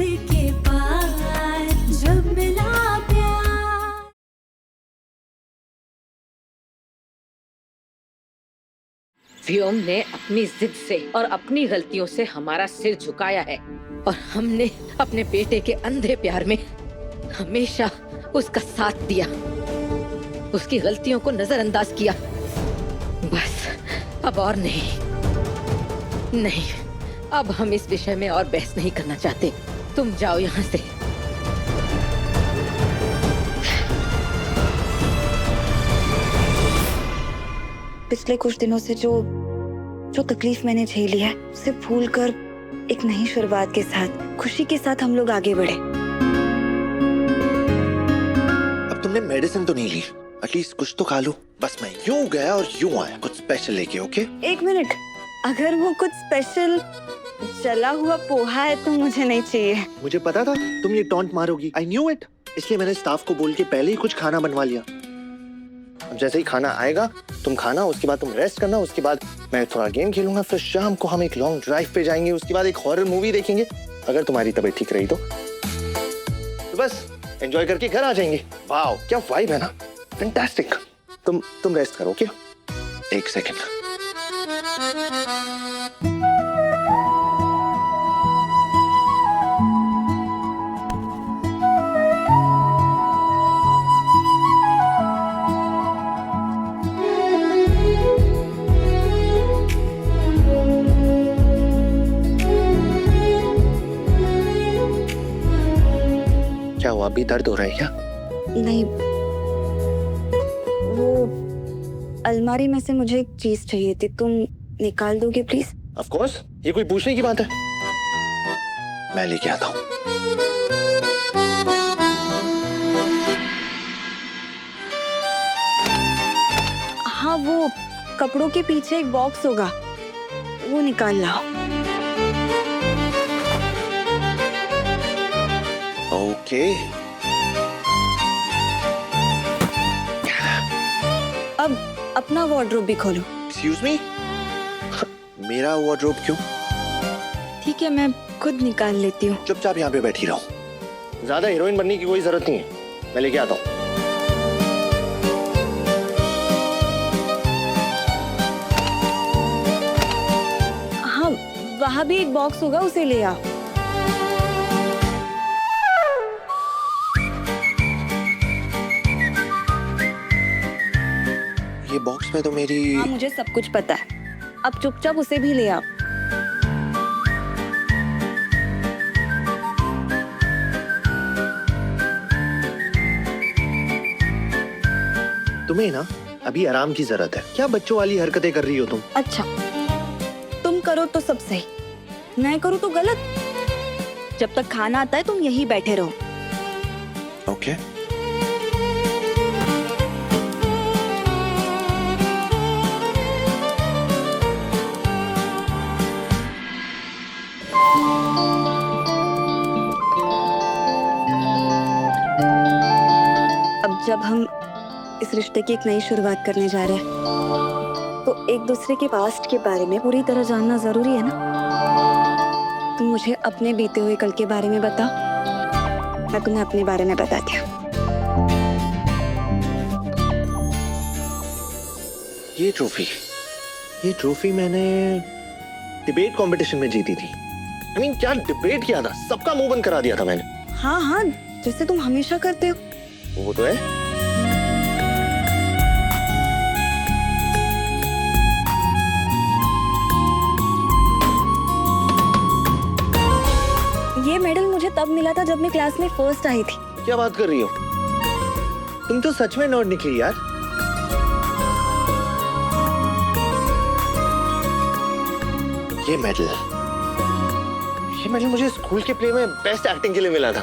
के पार जब मिला प्यार। व्योम ने अपनी जिद से और अपनी गलतियों से हमारा सिर झुकाया है और हमने अपने बेटे के अंधे प्यार में हमेशा उसका साथ दिया, उसकी गलतियों को नजरअंदाज किया। बस अब और नहीं, अब हम इस विषय में और बहस नहीं करना चाहते। तुम जाओ यहाँ से। पिछले कुछ दिनों से जो तकलीफ मैंने झेली है उसे भूलकर एक नई शुरुआत के साथ, खुशी के साथ हम लोग आगे बढ़े। अब तुमने मेडिसिन तो नहीं ली, एटलीस्ट कुछ तो खा लो। बस मैं यूं गया और यूं आया कुछ स्पेशल लेके। ओके, एक मिनट, अगर वो कुछ स्पेशल जला हुआ पोहा है तो मुझे नहीं चाहिए। मुझे पता था तुम ये टॉन्ट मारोगी। आई न्यू इट, इसलिए मैंने स्टाफ को बोल के पहले ही कुछ खाना बनवा लिया। अब जैसे ही खाना आएगा तुम खाना, उसके बाद तुम रेस्ट करना, उसके बाद मैं थोड़ा गेम खेलूंगा, फिर शाम को हम एक लॉन्ग ड्राइव पे जाएंगे, उसके बाद एक हॉरर मूवी देखेंगे। अगर तुम्हारी तबीयत ठीक रही तो बस एंजॉय करके घर आ जाएंगे। वाओ क्या वाइब है ना, फैंटास्टिक। तुम रेस्ट करो। ओके, एक सेकंड। क्या हुआ, अभी दर्द हो रहा है क्या? नहीं, वो अलमारी में से मुझे एक चीज चाहिए थी, तुम निकाल दोगे प्लीज? ऑफ कोर्स, ये कोई पूछने की बात है, मैं लेके आता हूँ। हाँ, वो कपड़ों के पीछे एक बॉक्स होगा, वो निकाल लाओ। ओके, अब अपना वार्डरोब भी खोलो। एक्सक्यूज मी, मेरा वार्डरोब क्यों? ठीक है, मैं खुद निकाल लेती हूँ। चुपचाप यहाँ पे बैठी रहो, ज्यादा हीरोइन बनने की कोई जरूरत नहीं है, मैं लेके आता हूँ। हाँ, वहाँ भी एक बॉक्स होगा, उसे ले आओ। ये बॉक्स में तो मेरी... हाँ, मुझे सब कुछ पता है, अब चुपचाप उसे भी ले आओ। तुम्हें ना अभी आराम की जरूरत है, क्या बच्चों वाली हरकतें कर रही हो तुम? अच्छा, तुम करो तो सब सही, मैं करूँ तो गलत। जब तक खाना आता है तुम यहीं बैठे रहो। ओके। अब जब हम इस रिश्ते की एक नई शुरुआत करने जा रहे हैं तो एक दूसरे के पास्ट के बारे में पूरी तरह जानना जरूरी है ना। तुम मुझे अपने बीते हुए कल के बारे में बताओ, मैं तुम्हें अपने बारे में बताती हूँ। ये ट्रॉफी मैंने डिबेट कंपटीशन में जीती थी। I mean, क्या डिबेट किया था, सबका मुंह बंद करा दिया था मैंने। हाँ हाँ, जैसे तुम हमेशा करते हो। वो तो है। ये मेडल मुझे तब मिला था जब मैं क्लास में फर्स्ट आई थी। क्या बात कर रही हो, तुम तो सच में नॉट निकली यार। ये मेडल मुझे स्कूल के प्ले में बेस्ट एक्टिंग के लिए मिला था।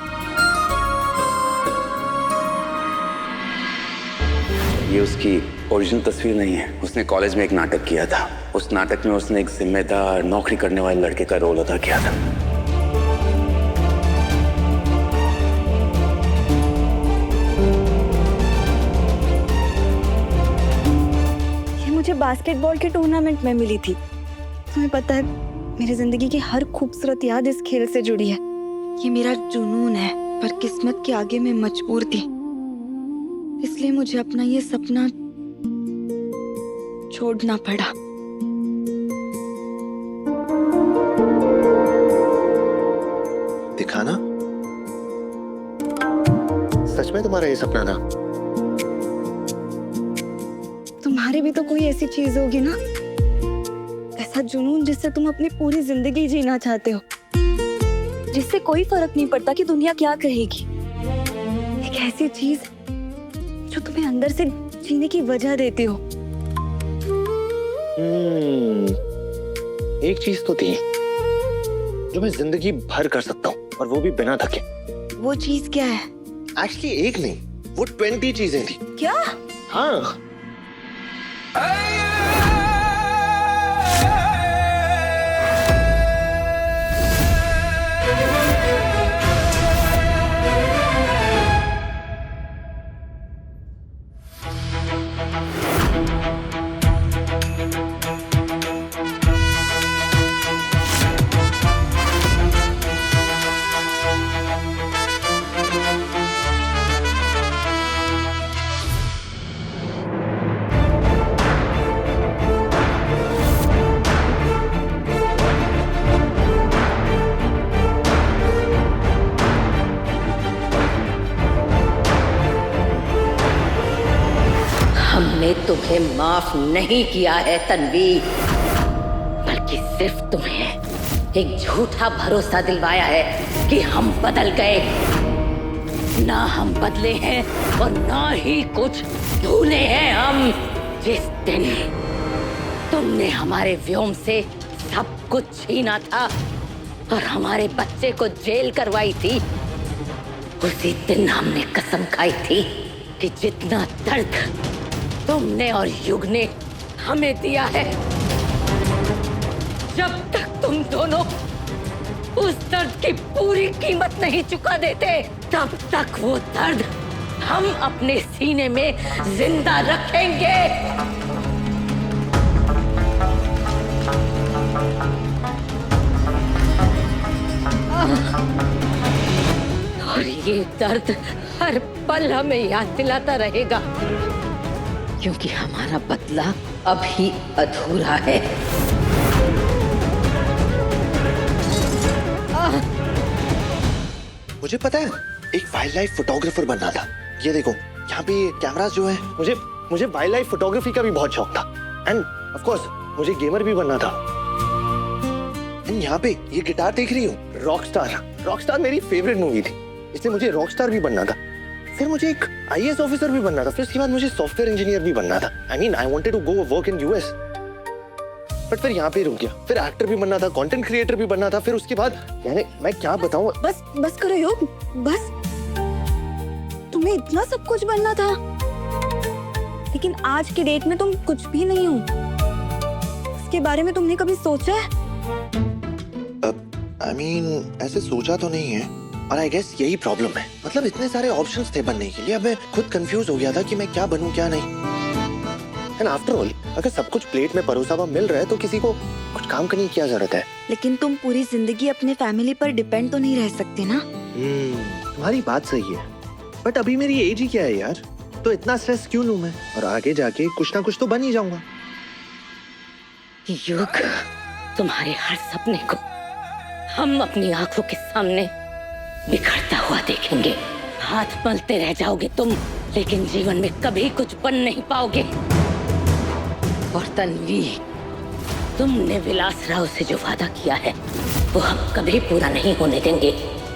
ये उसकी ओरिजिनल तस्वीर नहीं है, उसने कॉलेज में एक नाटक किया था। उस नाटक में उसने एक जिम्मेदार नौकरी करने वाले लड़के का रोल अदा किया था। ये मुझे बास्केटबॉल के टूर्नामेंट में मिली थी। तुम्हें पता है, मेरी जिंदगी की हर खूबसूरत याद इस खेल से जुड़ी है। ये मेरा जुनून है, पर किस्मत के आगे मैं मजबूर थी, इसलिए मुझे अपना ये सपना छोड़ना पड़ा। दिखाना सच में तुम्हारा ये सपना था? तुम्हारी भी तो कोई ऐसी चीज होगी ना, ऐसा जुनून जिससे तुम अपनी पूरी जिंदगी जीना चाहते हो, जिससे कोई फर्क नहीं पड़ता कि दुनिया क्या कहेगी। एक ऐसी चीज जो तुम्हें अंदर से जीने की वजह देती हो। एक चीज तो थी जो मैं जिंदगी भर कर सकता हूँ, और वो भी बिना थके। वो चीज क्या है? एक्चुअली एक नहीं, वो 20 चीजें थी। क्या? हाँ। हमने तुम्हें माफ नहीं किया है तन्वी, बल्कि सिर्फ तुम्हें एक झूठा भरोसा दिलवाया है कि हम बदल गए। ना हम बदले हैं और ना ही कुछ भूले हैं हम। जिस दिन तुमने हमारे व्योम से सब कुछ छीना था और हमारे बच्चे को जेल करवाई थी, उसी दिन हमने कसम खाई थी कि जितना दर्द तुमने और युग ने हमें दिया है, जब तक तुम दोनों उस दर्द की पूरी कीमत नहीं चुका देते, तब तक वो दर्द हम अपने सीने में जिंदा रखेंगे। और ये दर्द हर पल हमें याद दिलाता रहेगा, क्योंकि हमारा बदला अभी अधूरा है। मुझे पता है, एक वाइल्ड लाइफ फोटोग्राफर बनना था। ये देखो, यहाँ पे कैमरास जो है, मुझे वाइल्ड लाइफ फोटोग्राफी का भी बहुत शौक था। एंड ऑफ कोर्स मुझे गेमर भी बनना था। एंड यहाँ पे ये गिटार देख रही हूँ, रॉकस्टार मेरी फेवरेट मूवी थी, इसलिए मुझे रॉकस्टार भी बनना था। फिर मुझे एक IAS ऑफिसर भी बनना था, फिर उसके बाद मुझे सॉफ्टवेयर इंजीनियर भी बनना था। I wanted to go work in US, but फिर यहाँ पे रुक गया। फिर एक्टर भी बनना था, कंटेंट क्रिएटर भी बनना था। फिर उसके बाद मैं क्या बताऊं। बस करो योग, बस। तुम्हें इतना सब कुछ बनना था, लेकिन आज के डेट में तुम कुछ भी नहीं हो। इसके बारे में तुमने कभी सोचा है? ऐसे सोचा तो नहीं है, और आई गेस यही प्रॉब्लम है। मतलब इतने सारे ऑप्शंस थे बनने के लिए, अब मैं खुद कंफ्यूज हो गया था कि मैं क्या बनूं क्या नहीं। एंड आफ्टर ऑल, अगर सब कुछ प्लेट में परोसा हुआ मिल रहा है तो किसी को कुछ काम करने की क्या जरूरत है। लेकिन तुम पूरी जिंदगी अपने फैमिली पर डिपेंड तो नहीं रह सकते ना। तुम्हारी बात सही है, बट अभी मेरी एज ही क्या है यार, तो इतना स्ट्रेस क्यों लूं मैं, और आगे जाके कुछ ना कुछ तो बन ही जाऊंगा। युग, तुम्हारे हर सपने को हम अपनी आंखों के सामने बिखरता हुआ देखेंगे। हाथ मलते रह जाओगे तुम, लेकिन जीवन में कभी कुछ बन नहीं पाओगे। और तन्वी, तुमने विलास राव से जो वादा किया है, वो हम कभी पूरा नहीं होने देंगे।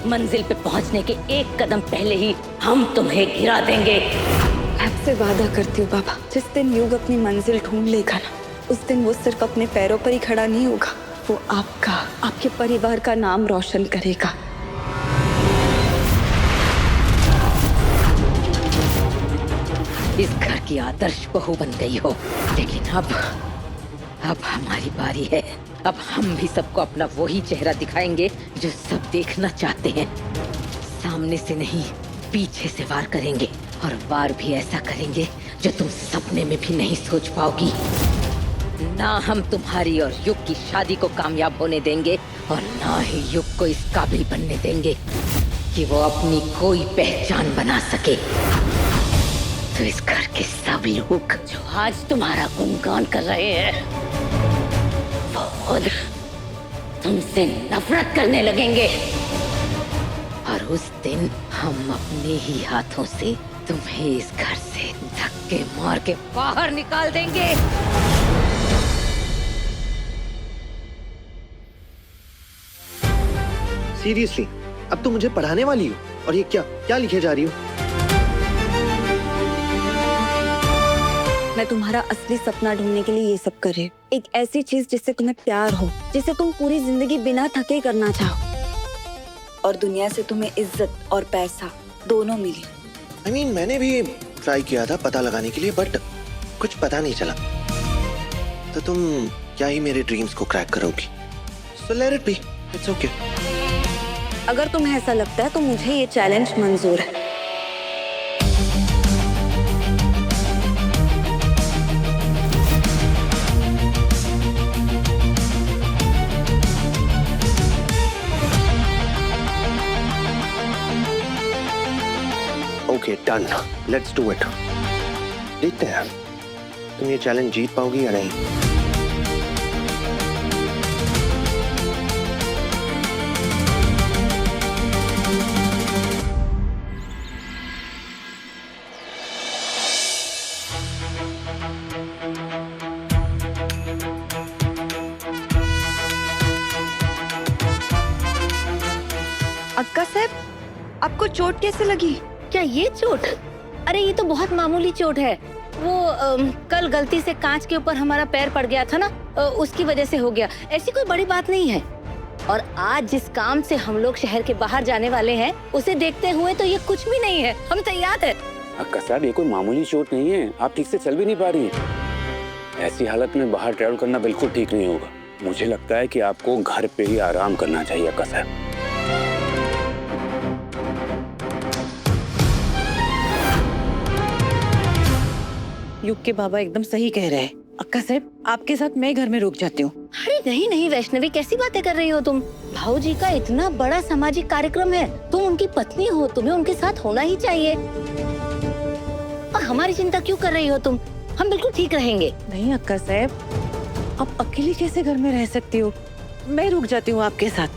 मंजिल पे पहुंचने के एक कदम पहले ही हम तुम्हें गिरा देंगे। आपसे वादा करती हूँ बाबा, जिस दिन युग अपनी मंजिल ढूंढ लेगा ना, उस दिन वो सिर्फ अपने पैरों पर ही खड़ा नहीं होगा, वो आपका, आपके परिवार का नाम रोशन करेगा। इस घर की आदर्श बहू बन गई हो, लेकिन अब हमारी बारी है। अब हम भी सबको अपना वही चेहरा दिखाएंगे जो सब देखना चाहते हैं। सामने से नहीं, पीछे से वार करेंगे, और वार भी ऐसा करेंगे जो तुम सपने में भी नहीं सोच पाओगी। ना हम तुम्हारी और युग की शादी को कामयाब होने देंगे, और ना ही युग को इस काबिल बनने देंगे कि वो अपनी कोई पहचान बना सके। तो इस घर के सब लोग जो आज तुम्हारा गुणगान कर रहे हैं वो खुद तुमसे नफरत करने लगेंगे। और उस दिन हम अपने ही हाथों से तुम्हें इस घर से धक्के मार के बाहर निकाल देंगे। सीरियसली, अब तुम मुझे पढ़ाने वाली हो? और ये क्या क्या लिखे जा रही हो? मैं तुम्हारा असली सपना ढूंढने के लिए ये सब कर रही हूँ। एक ऐसी चीज जिससे तुम्हें प्यार हो, जिसे तुम पूरी जिंदगी बिना थके करना चाहो, और दुनिया से तुम्हें इज्जत और पैसा दोनों मिले। I mean, मैंने भी ट्राई किया था पता लगाने के लिए, बट कुछ पता नहीं चला। तो तुम क्या ही मेरे ड्रीम्स को क्रैक करोगी? So let it be. It's okay. अगर तुम्हें ऐसा लगता है तो मुझे ये चैलेंज मंजूर है। Okay, done. Let's do it. देखते हैं तुम ये चैलेंज जीत पाओगी या नहीं। अक्का साहब, आपको चोट कैसे लगी? क्या ये चोट? अरे ये तो बहुत मामूली चोट है। वो कल गलती से कांच के ऊपर हमारा पैर पड़ गया था ना, उसकी वजह से हो गया। ऐसी कोई बड़ी बात नहीं है। और आज जिस काम से हम लोग शहर के बाहर जाने वाले हैं, उसे देखते हुए तो ये कुछ भी नहीं है। हमें तैयार है। अक्का साहब, ये कोई मामूली चोट नहीं है। आप ठीक से चल भी नहीं पा रही हैं। ऐसी हालत में बाहर ट्रैवल करना बिल्कुल ठीक नहीं होगा। मुझे लगता है कि आपको घर पे ही आराम करना चाहिए अक्का साहब। युग के बाबा एकदम सही कह रहे हैं। अक्का साहब, आपके साथ मैं घर में रुक जाती हूँ। अरे नहीं नहीं वैष्णवी, कैसी बातें कर रही हो तुम? भाऊजी का इतना बड़ा सामाजिक कार्यक्रम है, तुम उनकी पत्नी हो, तुम्हें उनके साथ होना ही चाहिए। और हमारी चिंता क्यों कर रही हो तुम? हम बिल्कुल ठीक रहेंगे। नहीं अक्का साहब, आप अकेली कैसे घर में रह सकती हो? मैं रुक जाती हूँ आपके साथ।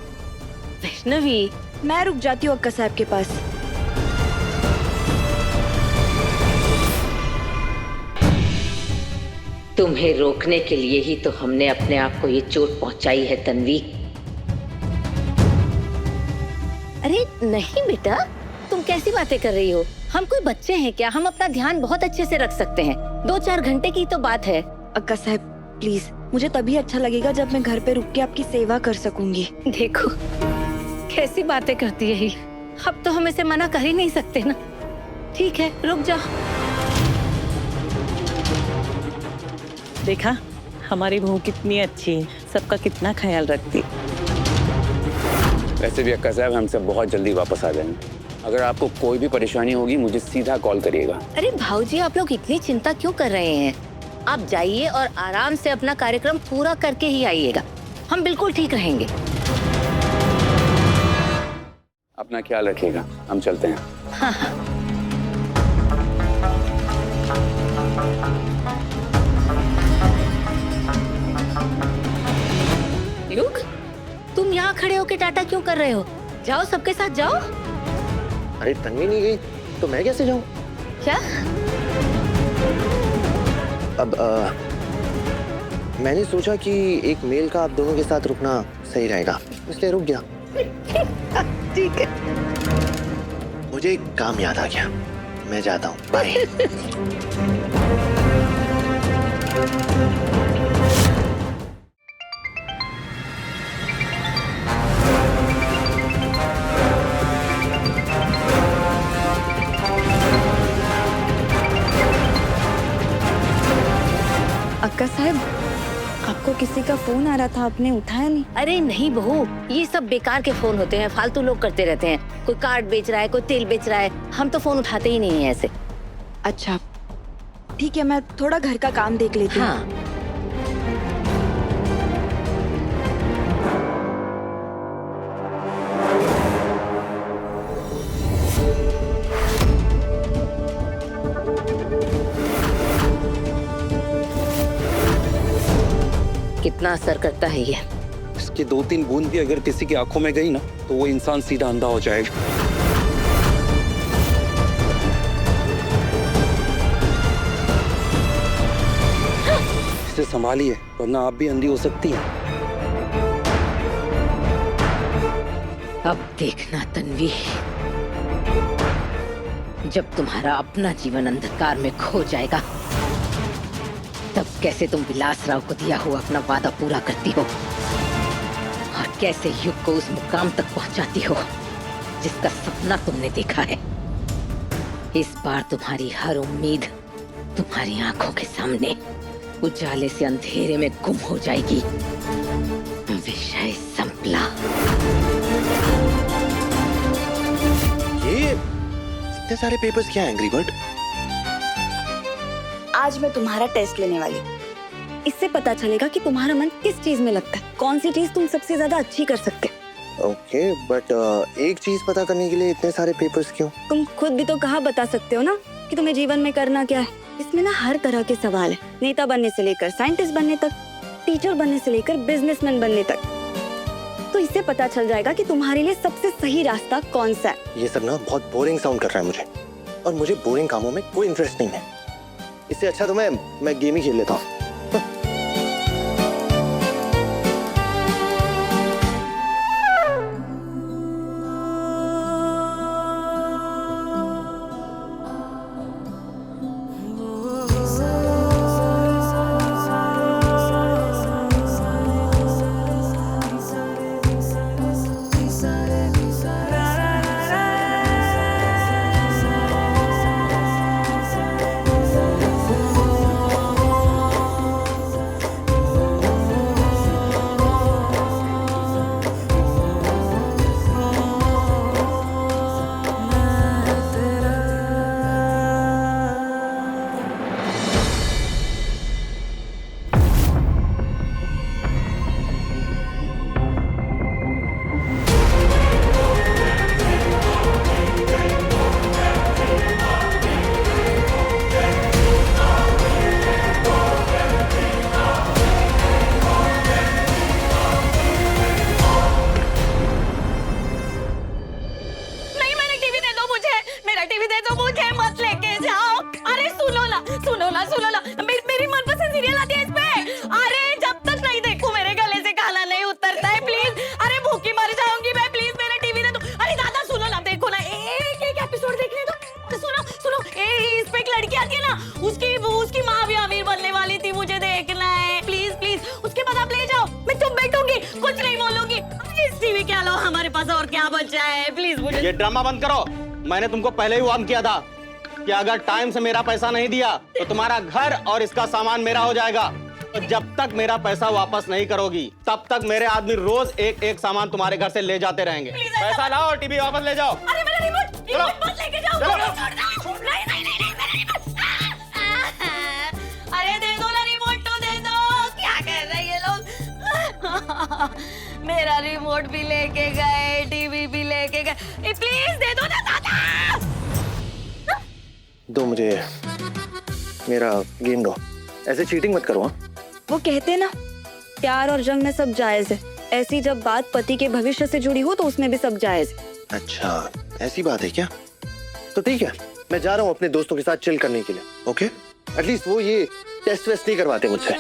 वैष्णवी, मैं रुक जाती हूँ अक्का साहब के पास। तुम्हें रोकने के लिए ही तो हमने अपने आप को ये चोट पहुंचाई है तन्वी। अरे नहीं बेटा, तुम कैसी बातें कर रही हो? हम कोई बच्चे हैं क्या? हम अपना ध्यान बहुत अच्छे से रख सकते हैं। 2-4 घंटे की तो बात है। अक्का साहब प्लीज, मुझे तभी अच्छा लगेगा जब मैं घर पे रुक के आपकी सेवा कर सकूंगी। देखो कैसी बातें करती है ये। अब तो हम इसे मना कर ही नहीं सकते ना। ठीक है, रुक जाओ। देखा, हमारी बहू कितनी अच्छी है, सबका कितना ख्याल रखती। वैसे भी अक्का साहब, हम सब बहुत जल्दी वापस आ जाएंगे। अगर आपको कोई भी परेशानी होगी मुझे सीधा कॉल करिएगा। अरे भाऊजी, आप लोग इतनी चिंता क्यों कर रहे हैं? आप जाइए और आराम से अपना कार्यक्रम पूरा करके ही आइएगा। हम बिल्कुल ठीक रहेंगे। अपना ख्याल रखिएगा, हम चलते हैं। हाँ हाँ। युग, तुम यहाँ खड़े होके टाटा क्यों कर रहे हो? जाओ, सबके साथ जाओ। अरे तन्वी नहीं गई तो मैं कैसे जाऊं? क्या? अब मैंने सोचा कि एक मेल का आप दोनों के साथ रुकना सही रहेगा, इसलिए रुक गया। ठीक है। मुझे एक काम याद आ गया, मैं जाता हूँ। बाय। अक्का साहब, आपको किसी का फोन आ रहा था, आपने उठाया नहीं। अरे नहीं बहू, ये सब बेकार के फोन होते हैं, फालतू लोग करते रहते हैं। कोई कार्ड बेच रहा है, कोई तेल बेच रहा है। हम तो फोन उठाते ही नहीं है ऐसे। अच्छा ठीक है, मैं थोड़ा घर का काम देख लेती हूँ। हाँ। इतना असर करता है ये। इसकी 2-3 बूंद भी अगर किसी की आंखों में गई ना तो वो इंसान सीधा अंधा हो जाएगा। इसे संभालिए वरना आप भी अंधी हो सकती हैं। अब देखना तन्वी, जब तुम्हारा अपना जीवन अंधकार में खो जाएगा तब कैसे तुम विलासराव को दिया हुआ अपना वादा पूरा करती हो और कैसे युग को उस मुकाम तक पहुंचाती हो जिसका सपना तुमने देखा है। इस बार तुम्हारी हर उम्मीद तुम्हारी आंखों के सामने उजाले से अंधेरे में गुम हो जाएगी। विषय संपला। ये इतने सारे पेपर्स क्या है एंग्री बर्ड? आज मैं तुम्हारा टेस्ट लेने वाली हूँ। इससे पता चलेगा कि तुम्हारा मन किस चीज में लगता है, कौन सी चीज तुम सबसे ज्यादा अच्छी कर सकते हो। ओके बट एक चीज पता करने के लिए इतने सारे पेपर्स क्यों? तुम खुद भी तो कहा बता सकते हो ना कि तुम्हें जीवन में करना क्या है। इसमें ना हर तरह के सवाल है, नेता बनने से लेकर साइंटिस्ट बनने तक, टीचर बनने से लेकर बिजनेसमैन बनने तक। तो इससे पता चल जाएगा कि तुम्हारे लिए सबसे सही रास्ता कौन सा है। ये सब ना बहुत बोरिंग साउंड कर रहा है मुझे, और मुझे बोरिंग कामों में कोई इंटरेस्ट नहीं है। इससे अच्छा तो मैं गेम ही खेल लेता हूँ। मेरी मनपसंद सीरियल आती है इस पे। अरे जब तक नहीं देखूं मेरे गले से गाना नहीं उतरता है प्लीज। अरे भूखी मर जाऊंगी मैं, प्लीज मेरा टीवी दे दो। अरे दादा सुनो ना, देखो ना, एक एपिसोड देखने दो। सुनो सुनो, इस पे एक लड़की आती है ना, उसकी माँ भी अमीर बनने वाली थी, मुझे देखना है प्लीज प्लीज। उसके बाद आप ले जाओ, मैं चुप बैठूंगी, कुछ नहीं बोलूंगी। इस टीवी के अलावा हमारे पास और क्या बचा है, प्लीज मुझे। ये ड्रामा बंद करो। मैंने तुमको पहले ही वार्न किया था कि अगर टाइम से मेरा पैसा नहीं दिया तो तुम्हारा घर और इसका सामान मेरा हो जाएगा। तो जब तक मेरा पैसा वापस नहीं करोगी तब तक मेरे आदमी रोज एक एक सामान तुम्हारे घर से ले जाते रहेंगे। पैसा लाओ और टीवी वापस ले जाओ। अरे मेरा रिमोट मत लेके जाओ। नहीं, मेरा रिमोट। अरे दे दो ना रिमोट, तो दे दो। क्या कर रहे हैं ये लोग? मेरा रिमोट भी लेके गए, टीवी भी लेके गए। प्लीज दे दो ना दादा। दो मुझे मेरा गेम दो। ऐसे चीटिंग मत करो। हाँ, वो कहते हैं ना, प्यार और जंग में सब जायज है। ऐसी जब बात पति के भविष्य से जुड़ी हो तो उसमें भी सब जायज है। अच्छा ऐसी बात है क्या? तो ठीक है, मैं जा रहा हूँ अपने दोस्तों के साथ चिल करने के लिए। ओके, एटलीस्ट वो ये टेस्ट वेस्ट नहीं करवाते मुझसे।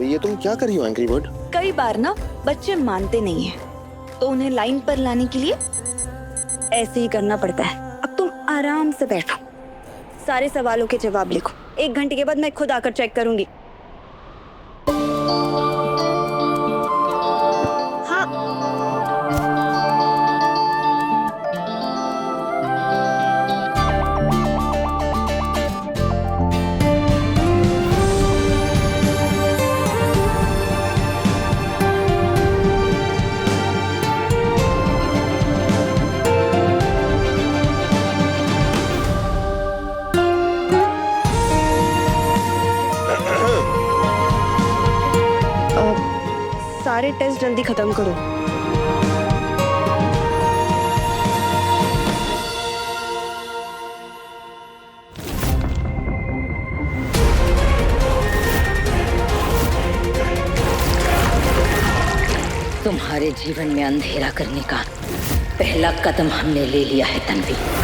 ये तुम क्या कर रही हो एंग्री बर्ड? कई बार ना बच्चे मानते नहीं हैं, तो उन्हें लाइन पर लाने के लिए ऐसे ही करना पड़ता है। अब तुम आराम से बैठो, सारे सवालों के जवाब लिखो। 1 घंटे के बाद मैं खुद आकर चेक करूंगी। हाँ। सारे टेस्ट जल्दी खत्म करो। तुम्हारे जीवन में अंधेरा करने का पहला कदम हमने ले लिया है तन्वी।